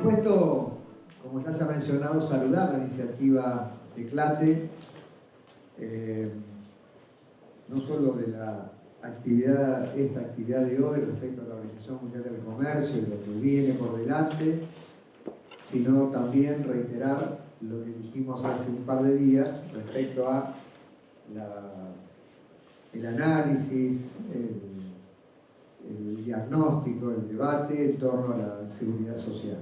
Por supuesto, como ya se ha mencionado, saludar la iniciativa de CLATE, no solo de la actividad, esta actividad de hoy respecto a la Organización Mundial del Comercio y lo que viene por delante, sino también reiterar lo que dijimos hace un par de días respecto a el análisis, el diagnóstico, el debate en torno a la seguridad social.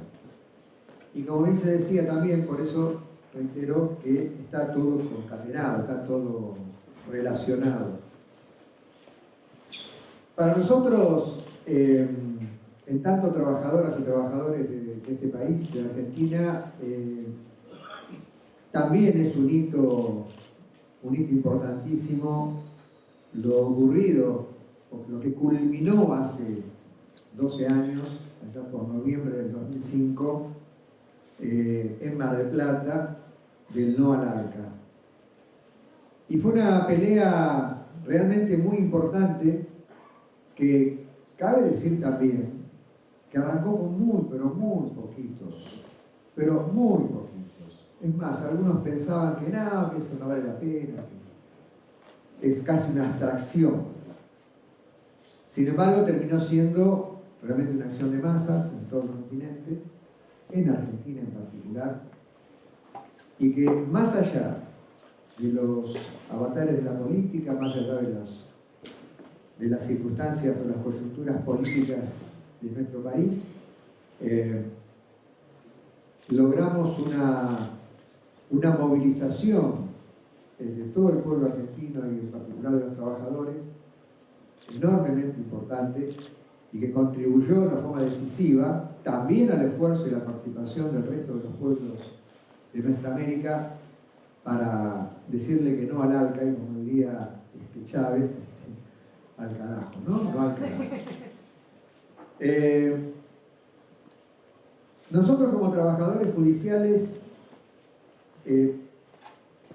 Y como bien se decía también, por eso reitero que está todo concatenado, está todo relacionado. Para nosotros, en tanto trabajadoras y trabajadores de este país, de Argentina, también es un hito importantísimo lo ocurrido, o lo que culminó hace 12 años, allá por noviembre del 2005, en Mar del Plata, del no al ALCA. Y fue una pelea realmente muy importante que cabe decir también que arrancó con pero muy poquitos. Es más, algunos pensaban que no, que eso no vale la pena, que es casi una abstracción. Sin embargo, terminó siendo realmente una acción de masas en todo el continente, en Argentina en particular, y que más allá de los avatares de la política, más allá de las circunstancias o las coyunturas políticas de nuestro país, logramos una movilización de todo el pueblo argentino y en particular de los trabajadores enormemente importante y que contribuyó de una forma decisiva también al esfuerzo y la participación del resto de los pueblos de nuestra América para decirle que no al ALCA, y como diría Chávez, al carajo, ¿no? No al carajo. Nosotros como trabajadores judiciales,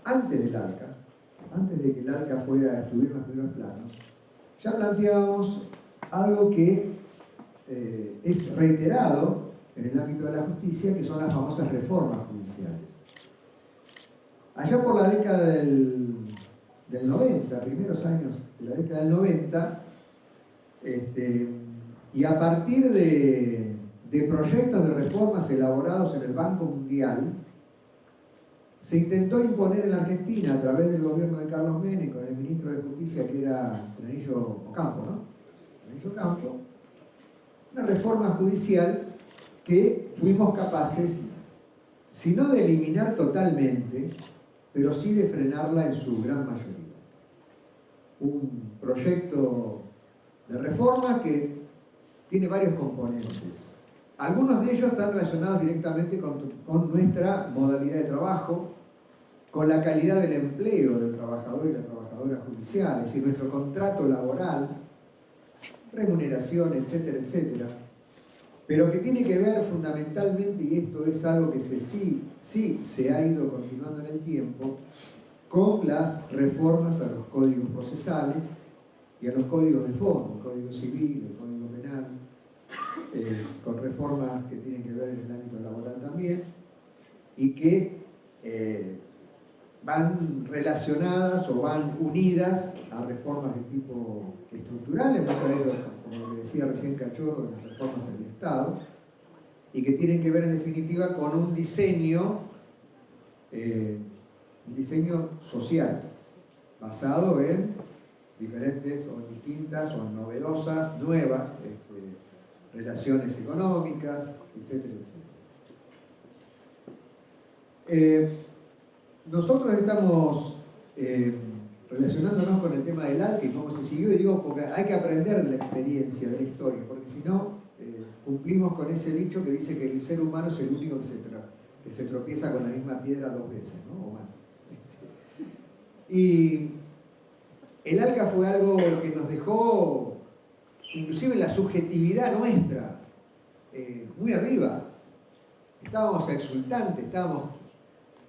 antes del ALCA, antes de que el ALCA fuera a estudiar los primeros planos, ya planteábamos algo que es reiterado en el ámbito de la justicia, que son las famosas reformas judiciales. Allá por la década del 90, primeros años de la década del 90, y a partir de proyectos de reformas elaborados en el Banco Mundial, se intentó imponer en la Argentina, a través del gobierno de Carlos Menem, con el ministro de Justicia que era Granillo Ocampo, ¿no? Granillo Ocampo, una reforma judicial que fuimos capaces, si no de eliminar totalmente, pero sí de frenarla en su gran mayoría. Un proyecto de reforma que tiene varios componentes. Algunos de ellos están relacionados directamente con nuestra modalidad de trabajo, con la calidad del empleo del trabajador y la trabajadora judicial, es decir, nuestro contrato laboral, remuneración, etcétera, etcétera, pero que tiene que ver fundamentalmente, y esto es algo que sí se ha ido continuando en el tiempo, con las reformas a los códigos procesales y a los códigos de fondo, el Código Civil, el Código Penal, con reformas que tienen que ver en el ámbito laboral también, y que van relacionadas o van unidas a reformas de tipo estructurales, muchas veces, como le decía recién Cachorro, de las reformas del Estado, y que tienen que ver en definitiva con un diseño social, basado en diferentes o distintas o novedosas, nuevas relaciones económicas, etcétera, etcétera. Nosotros estamos relacionándonos con el tema del ALCA y cómo se siguió, y digo porque hay que aprender de la experiencia, de la historia, porque si no, cumplimos con ese dicho que dice que el ser humano es el único que se tropieza con la misma piedra 2 veces, ¿no? O más. Y el ALCA fue algo que nos dejó, inclusive la subjetividad nuestra, muy arriba. Estábamos exultantes,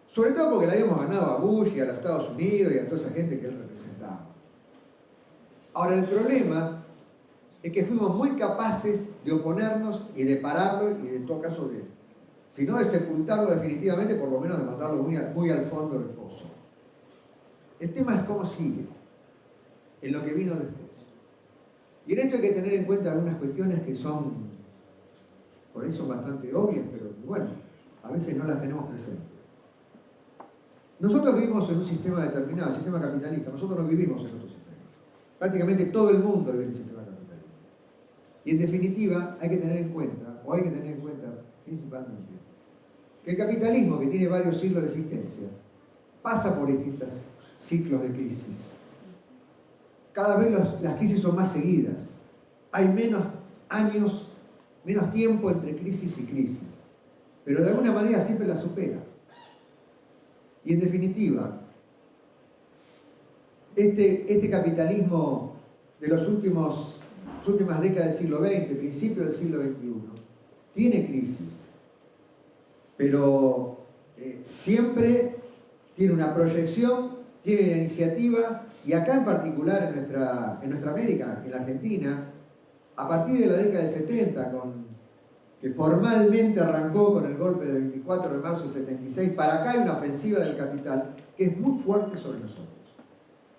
sobre todo porque le habíamos ganado a Bush y a los Estados Unidos y a toda esa gente que él representaba. Ahora, el problema es que fuimos muy capaces de oponernos y de pararlo y en todo caso sino de sepultarlo definitivamente, por lo menos de mandarlo muy al fondo del pozo. El tema es cómo sigue, en lo que vino después. Y en esto hay que tener en cuenta algunas cuestiones que son, por ahí son bastante obvias, pero bueno, a veces no las tenemos presentes. Nosotros vivimos en un sistema determinado, el sistema capitalista. Nosotros no vivimos en otro sistema. Prácticamente todo el mundo vive en el sistema capitalista. Y en definitiva, hay que tener en cuenta principalmente, que el capitalismo, que tiene varios siglos de existencia, pasa por distintos ciclos de crisis. Cada vez las crisis son más seguidas. Hay menos años, menos tiempo entre crisis y crisis. Pero de alguna manera siempre la supera. Y en definitiva, este capitalismo de las últimas décadas del siglo XX, principios del siglo XXI, tiene crisis, pero siempre tiene una proyección, tiene una iniciativa, y acá en particular en nuestra América, en la Argentina, a partir de la década del 70, que formalmente arrancó con el golpe del 24 de marzo del 76, para acá hay una ofensiva del capital que es muy fuerte sobre nosotros.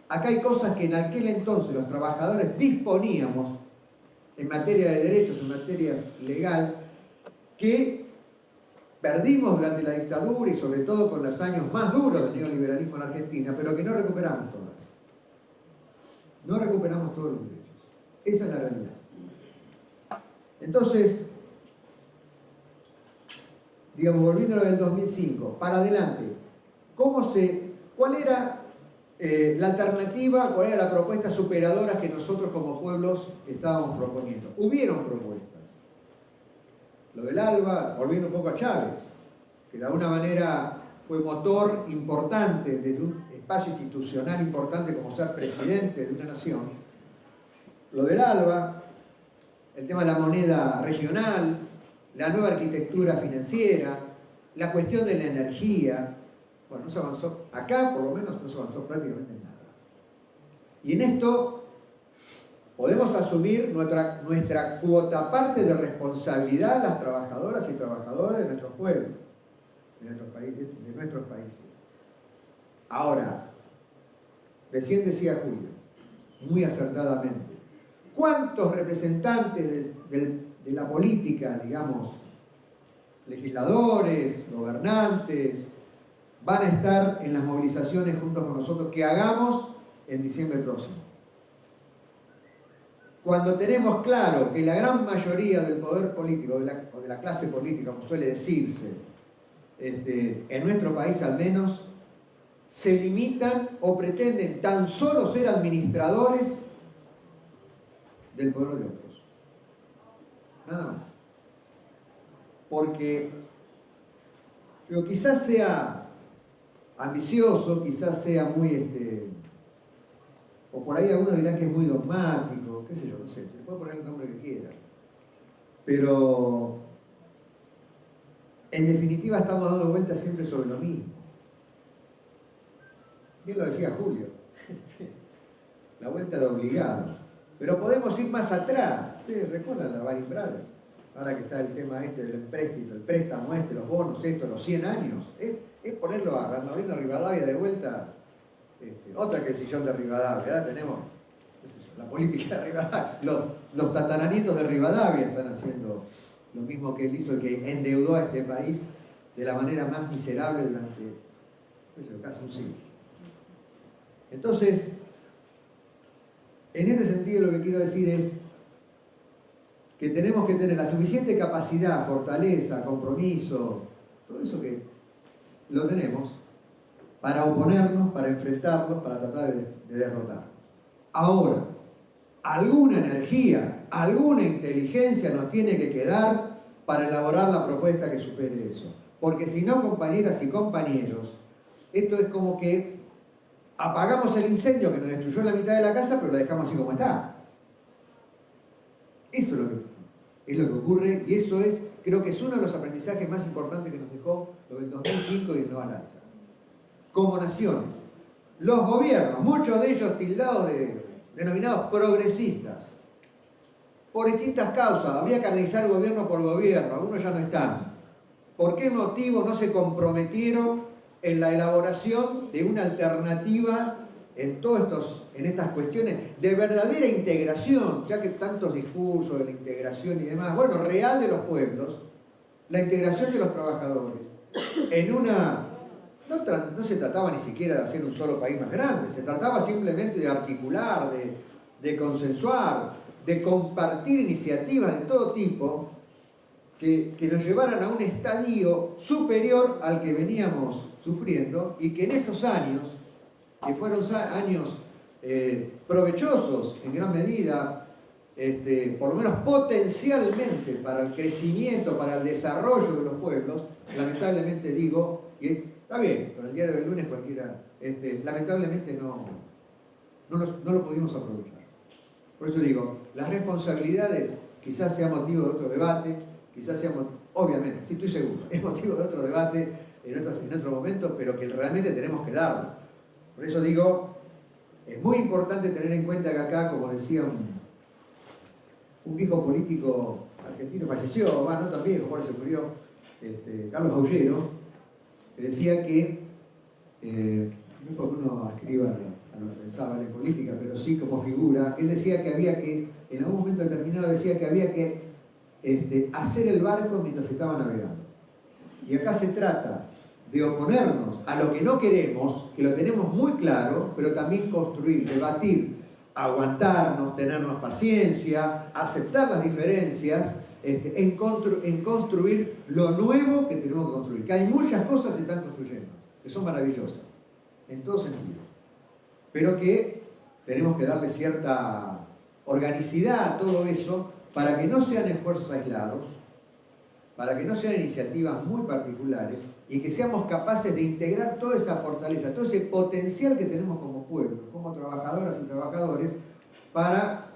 Acá hay cosas que en aquel entonces los trabajadores disponíamos en materia de derechos, en materia legal, que perdimos durante la dictadura y sobre todo con los años más duros del neoliberalismo en Argentina, pero que no recuperamos todas. No recuperamos todos los derechos. Esa es la realidad. Entonces, digamos, volviendo a lo del 2005, para adelante, ¿cuál era la alternativa, cuál era la propuesta superadora que nosotros como pueblos estábamos proponiendo? Hubieron propuestas. Lo del ALBA, volviendo un poco a Chávez, que de alguna manera fue motor importante desde un espacio institucional importante como ser presidente de una nación. Lo del ALBA, el tema de la moneda regional, la nueva arquitectura financiera, la cuestión de la energía. Bueno, no se avanzó, acá por lo menos no se avanzó prácticamente nada. Y en esto podemos asumir nuestra cuota parte de responsabilidad las trabajadoras y trabajadores de nuestros pueblos, de nuestros países. Ahora, recién decía Julio, muy acertadamente, ¿cuántos representantes de la política, digamos, legisladores, gobernantes, van a estar en las movilizaciones juntos con nosotros que hagamos en diciembre próximo? Cuando tenemos claro que la gran mayoría del poder político, o de la clase política, como suele decirse, en nuestro país al menos, se limitan o pretenden tan solo ser administradores del poder de otros. Nada más. Porque quizás sea ambicioso, quizás sea muy, o por ahí algunos dirán que es muy dogmático, qué sé yo, no sé, se le puede poner el nombre que quiera. Pero, en definitiva, estamos dando vueltas siempre sobre lo mismo. Bien lo decía Julio, la vuelta de obligado. Pero podemos ir más atrás. ¿Ustedes recuerdan la Baring Brothers? Ahora que está el tema del empréstito, el préstamo los bonos los 100 años. Es ponerlo a Bernardino Rivadavia de vuelta, otra que el sillón de Rivadavia. Ahora tenemos la política de Rivadavia. Los tataranitos de Rivadavia están haciendo lo mismo que él hizo, el que endeudó a este país de la manera más miserable durante casi un siglo. Entonces, en este sentido lo que quiero decir es que tenemos que tener la suficiente capacidad, fortaleza, compromiso, todo eso que lo tenemos, para oponernos, para enfrentarnos, para tratar de derrotarnos. Ahora, alguna energía, alguna inteligencia nos tiene que quedar para elaborar la propuesta que supere eso. Porque si no, compañeras y compañeros, esto es como que apagamos el incendio que nos destruyó la mitad de la casa, pero la dejamos así como está. Eso es lo que ocurre, y eso creo que es uno de los aprendizajes más importantes que nos dejó lo del 2005 y el Nueva Laica. Como naciones, los gobiernos, muchos de ellos tildados denominados progresistas, por distintas causas, habría que analizar gobierno por gobierno, algunos ya no están, ¿Por qué motivo no se comprometieron en la elaboración de una alternativa en estas cuestiones de verdadera integración, ya que tantos discursos de la integración y demás, bueno, real de los pueblos, la integración de los trabajadores, en una... No se trataba ni siquiera de hacer un solo país más grande, se trataba simplemente de articular, de consensuar, de compartir iniciativas de todo tipo que nos llevaran a un estadio superior al que veníamos sufriendo y que en esos años, que fueron años provechosos en gran medida, por lo menos potencialmente para el crecimiento, para el desarrollo de los pueblos, lamentablemente digo, que está bien, con el diario del lunes cualquiera, lamentablemente no lo pudimos aprovechar. Por eso digo, las responsabilidades quizás sea motivo de otro debate, quizás sea, obviamente, sí estoy seguro, es motivo de otro debate en otro momento, pero que realmente tenemos que darlo. Por eso digo, es muy importante tener en cuenta que acá, como decía un viejo político argentino, falleció, no tan viejo, ahora se murió, Carlos Aullero, que decía que, no es porque uno escriba a lo que pensaba en política, pero sí como figura, él decía que había que, en algún momento determinado decía que había que hacer el barco mientras estaba navegando. Y acá se trata de oponernos a lo que no queremos, que lo tenemos muy claro, pero también construir, debatir, aguantarnos, tenernos paciencia, aceptar las diferencias, en construir lo nuevo que tenemos que construir. Que hay muchas cosas que se están construyendo, que son maravillosas, en todo sentido, pero que tenemos que darle cierta organicidad a todo eso para que no sean esfuerzos aislados, para que no sean iniciativas muy particulares y que seamos capaces de integrar toda esa fortaleza, todo ese potencial que tenemos como pueblo, como trabajadoras y trabajadores, para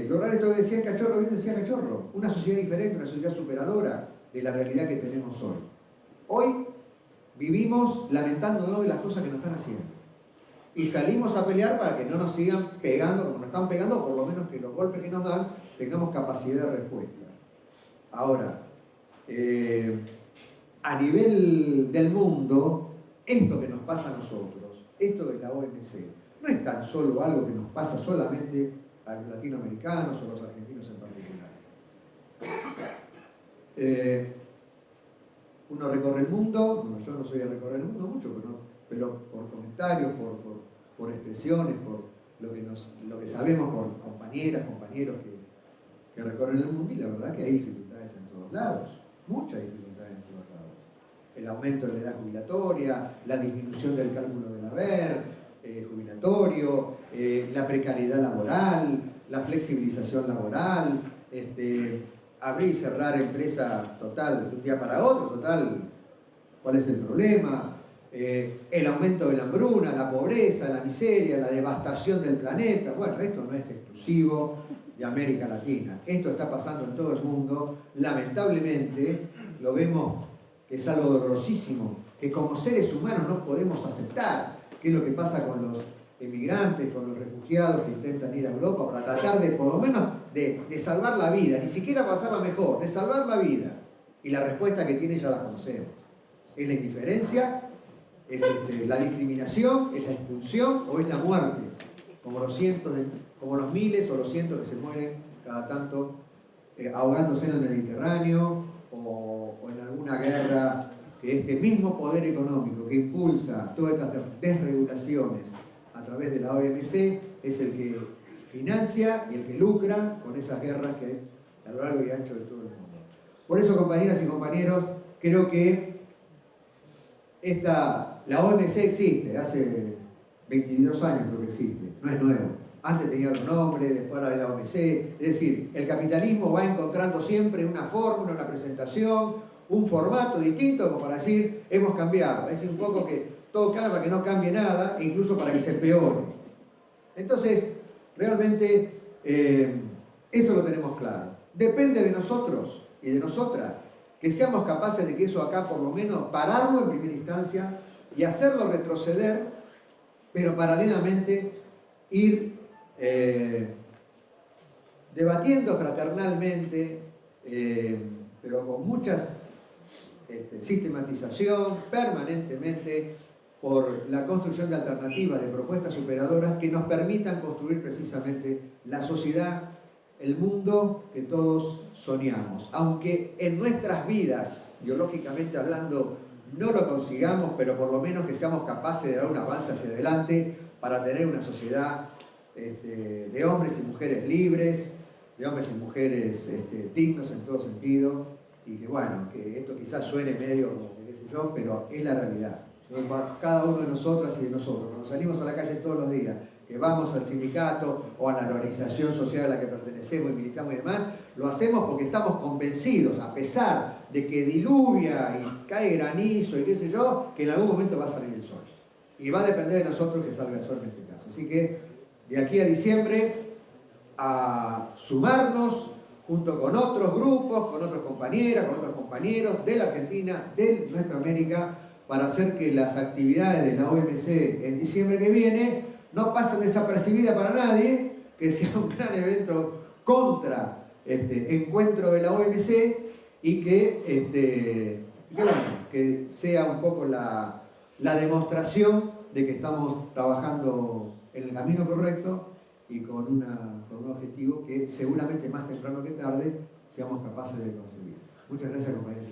lograr esto que decía Cachorro, bien decía Cachorro, una sociedad diferente, una sociedad superadora de la realidad que tenemos hoy. Hoy vivimos lamentándonos de las cosas que nos están haciendo y salimos a pelear para que no nos sigan pegando como nos están pegando, por lo menos que los golpes que nos dan tengamos capacidad de respuesta. Ahora, a nivel del mundo, esto que nos pasa a nosotros, esto de la OMC, no es tan solo algo que nos pasa solamente a los latinoamericanos o a los argentinos en particular. Uno recorre el mundo, bueno, yo no soy de recorrer el mundo mucho, pero por comentarios, por expresiones, por lo que sabemos por compañeras, compañeros que recorren el mundo, y la verdad que hay dificultades en todos lados, muchas dificultades en todos lados. El aumento de la edad jubilatoria, la disminución del cálculo del haber jubilatorio, la precariedad laboral, la flexibilización laboral, abrir y cerrar empresa total de un día para otro, total, ¿cuál es el problema? El aumento de la hambruna, la pobreza, la miseria, la devastación del planeta. Bueno, esto no es exclusivo de América Latina. Esto está pasando en todo el mundo. Lamentablemente, lo vemos que es algo dolorosísimo, que como seres humanos no podemos aceptar. ¿Qué es lo que pasa con los emigrantes, con los refugiados que intentan ir a Europa para tratar de, por lo menos, de salvar la vida? Ni siquiera pasarla mejor, de salvar la vida. Y la respuesta que tiene ya la conocemos. Es la indiferencia, es la discriminación, es la expulsión o es la muerte, como los miles o los cientos que se mueren cada tanto ahogándose en el Mediterráneo o en alguna guerra, que este mismo poder económico que impulsa todas estas desregulaciones a través de la OMC es el que financia y el que lucra con esas guerras que hay a lo largo y ancho de todo el mundo. Por eso, compañeras y compañeros, creo que la OMC existe, hace 22 años creo que existe, no es nuevo. Antes tenía otro nombre, después era de la OMC. Es decir, el capitalismo va encontrando siempre una fórmula, una presentación, un formato distinto, como para decir, hemos cambiado. Es un poco que todo cambia para que no cambie nada, e incluso para que se empeore. Entonces, realmente, eso lo tenemos claro. Depende de nosotros y de nosotras que seamos capaces de que eso acá, por lo menos, pararlo en primera instancia y hacerlo retroceder, pero paralelamente ir debatiendo fraternalmente, pero con muchas sistematización permanentemente por la construcción de alternativas, de propuestas superadoras que nos permitan construir precisamente la sociedad, el mundo que todos soñamos. Aunque en nuestras vidas, biológicamente hablando, no lo consigamos, pero por lo menos que seamos capaces de dar un avance hacia adelante para tener una sociedad de hombres y mujeres libres, de hombres y mujeres dignos en todo sentido, y que bueno, que esto quizás suene medio como que qué sé yo, pero es la realidad. Cada uno de nosotras y de nosotros, cuando salimos a la calle todos los días, que vamos al sindicato o a la organización social a la que pertenecemos y militamos y demás, lo hacemos porque estamos convencidos, a pesar de que diluvia y cae granizo y qué sé yo, que en algún momento va a salir el sol. Y va a depender de nosotros que salga el sol en este caso. Así que de aquí a diciembre, a sumarnos junto con otros grupos, con otras compañeras, con otros compañeros de la Argentina, de nuestra América, para hacer que las actividades de la OMC en diciembre que viene no pasen desapercibidas para nadie, que sea un gran evento contra encuentro de la OMC y que sea un poco la demostración de que estamos trabajando en el camino correcto y con un objetivo que seguramente más temprano que tarde seamos capaces de conseguir. Muchas gracias, compañeros.